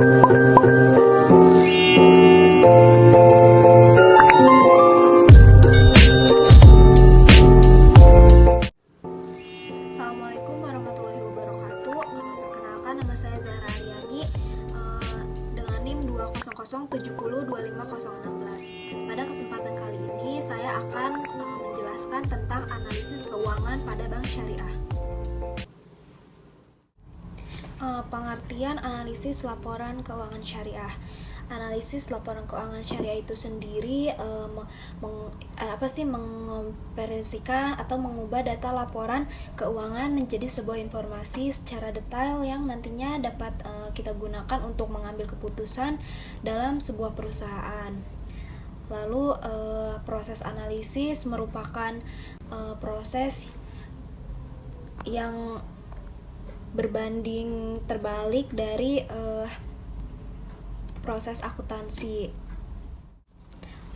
Assalamualaikum warahmatullahi wabarakatuh. Perkenalkan, nama saya Zahra Aryani dengan NIM 20070250016. Pada kesempatan kali ini saya akan menjelaskan tentang analisis keuangan pada bank syariah. Pengertian analisis laporan keuangan syariah. Analisis laporan keuangan syariah itu sendiri mengkompresikan atau mengubah data laporan keuangan menjadi sebuah informasi secara detail yang nantinya dapat kita gunakan untuk mengambil keputusan dalam sebuah perusahaan. Lalu proses analisis merupakan proses yang berbanding terbalik dari proses akuntansi.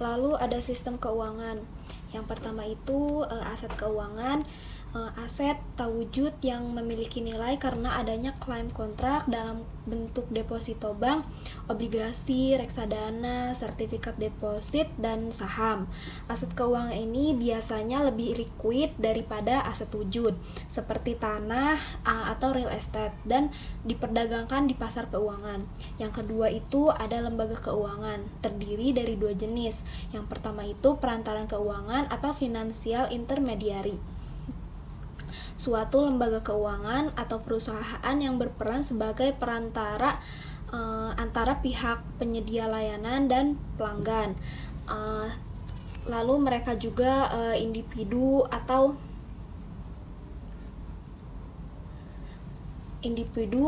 Lalu ada sistem keuangan. Yang pertama itu aset keuangan. Aset tawujud yang memiliki nilai karena adanya klaim kontrak dalam bentuk deposito bank, obligasi, reksadana, sertifikat deposit, dan saham. Aset keuangan ini biasanya lebih liquid daripada aset wujud, seperti tanah atau real estate, dan diperdagangkan di pasar keuangan. Yang kedua itu ada lembaga keuangan, terdiri dari dua jenis. Yang pertama itu perantaran keuangan atau financial intermediary. Suatu lembaga keuangan atau perusahaan yang berperan sebagai perantara antara pihak penyedia layanan dan pelanggan. Lalu mereka juga individu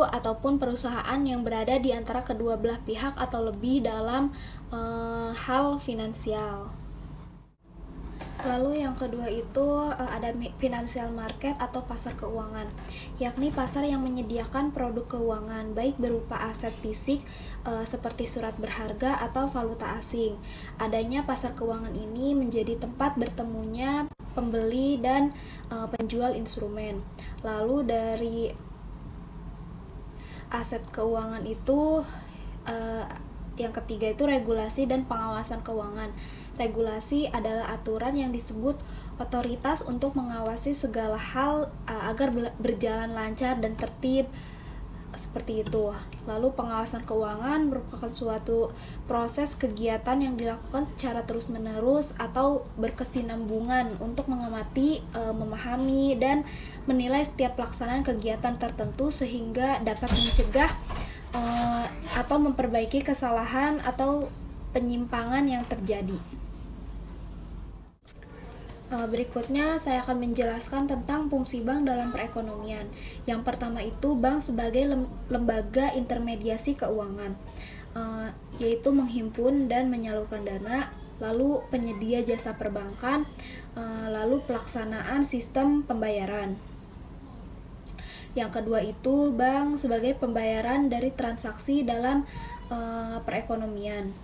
ataupun perusahaan yang berada di antara kedua belah pihak atau lebih dalam hal finansial. Lalu yang kedua itu ada financial market atau pasar keuangan, yakni pasar yang menyediakan produk keuangan baik berupa aset fisik seperti surat berharga atau valuta asing. Adanya pasar keuangan ini menjadi tempat bertemunya pembeli dan penjual instrumen. Lalu dari aset keuangan itu yang ketiga itu regulasi dan pengawasan keuangan. Regulasi adalah aturan yang disebut otoritas untuk mengawasi segala hal agar berjalan lancar dan tertib, seperti itu. Lalu pengawasan keuangan merupakan suatu proses kegiatan yang dilakukan secara terus-menerus atau berkesinambungan untuk mengamati, memahami, dan menilai setiap pelaksanaan kegiatan tertentu sehingga dapat mencegah atau memperbaiki kesalahan atau penyimpangan yang terjadi. Berikutnya saya akan menjelaskan tentang fungsi bank dalam perekonomian. Yang pertama itu bank sebagai lembaga intermediasi keuangan, yaitu menghimpun dan menyalurkan dana, lalu penyedia jasa perbankan, lalu pelaksanaan sistem pembayaran. Yang kedua itu bank sebagai pembayaran dari transaksi dalam perekonomian,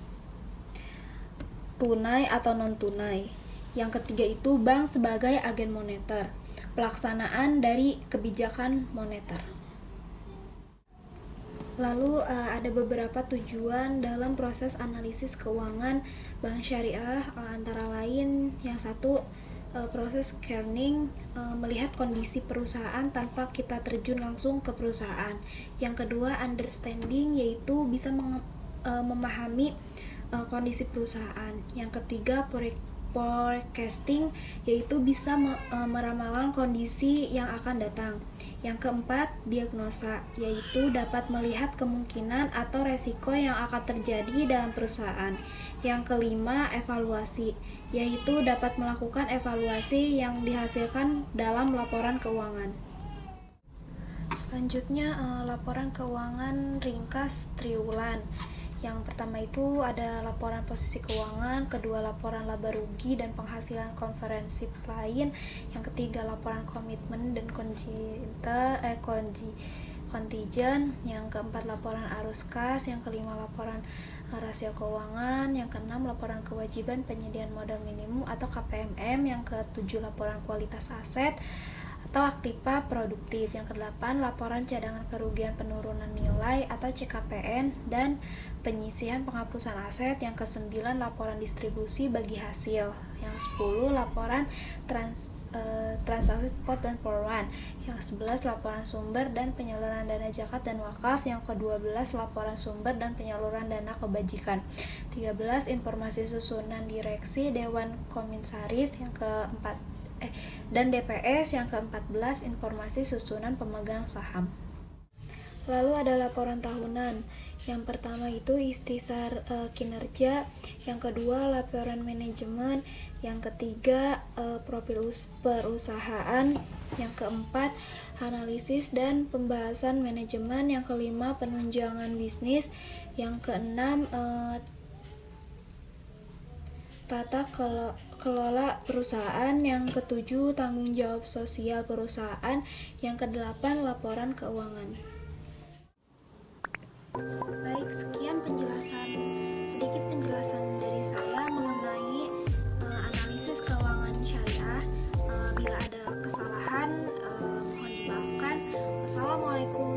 tunai atau non-tunai. Yang ketiga itu bank sebagai agen moneter, pelaksanaan dari kebijakan moneter. Lalu ada beberapa tujuan dalam proses analisis keuangan bank syariah, antara lain yang satu proses screening, melihat kondisi perusahaan tanpa kita terjun langsung ke perusahaan. Yang kedua understanding, yaitu bisa memahami kondisi perusahaan. Yang ketiga forecasting, yaitu bisa meramalkan kondisi yang akan datang. Yang keempat, diagnosa, yaitu dapat melihat kemungkinan atau resiko yang akan terjadi dalam perusahaan. Yang kelima, evaluasi, yaitu dapat melakukan evaluasi yang dihasilkan dalam laporan keuangan. Selanjutnya, laporan keuangan ringkas triwulan. Yang pertama itu ada laporan posisi keuangan, kedua laporan laba rugi dan penghasilan konferensi lain, yang ketiga laporan komitmen dan kontijen, yang keempat laporan arus kas, yang kelima laporan rasio keuangan, yang keenam laporan kewajiban penyediaan modal minimum atau KPMM, yang ketujuh laporan kualitas aset, atau aktiva produktif. Yang ke-8, laporan cadangan kerugian penurunan nilai atau CKPN dan penyisihan penghapusan aset. Yang ke-9, laporan distribusi bagi hasil. Yang 10, laporan transaksi spot dan forward. Yang 11, laporan sumber dan penyaluran dana zakat dan wakaf. Yang ke-12, laporan sumber dan penyaluran dana kebajikan. 13, informasi susunan direksi, dewan komisaris. Yang keempat dan DPS. Yang ke-14, informasi susunan pemegang saham. Lalu ada laporan tahunan. Yang pertama itu istisar kinerja, yang kedua laporan manajemen, yang ketiga profil perusahaan, yang keempat analisis dan pembahasan manajemen, yang kelima penunjangan bisnis, yang keenam tata kelola perusahaan, yang ketujuh tanggung jawab sosial perusahaan, yang kedelapan laporan keuangan. Baik, sekian sedikit penjelasan dari saya mengenai analisis keuangan syariah. Bila ada kesalahan, mohon dimaafkan. Wassalamualaikum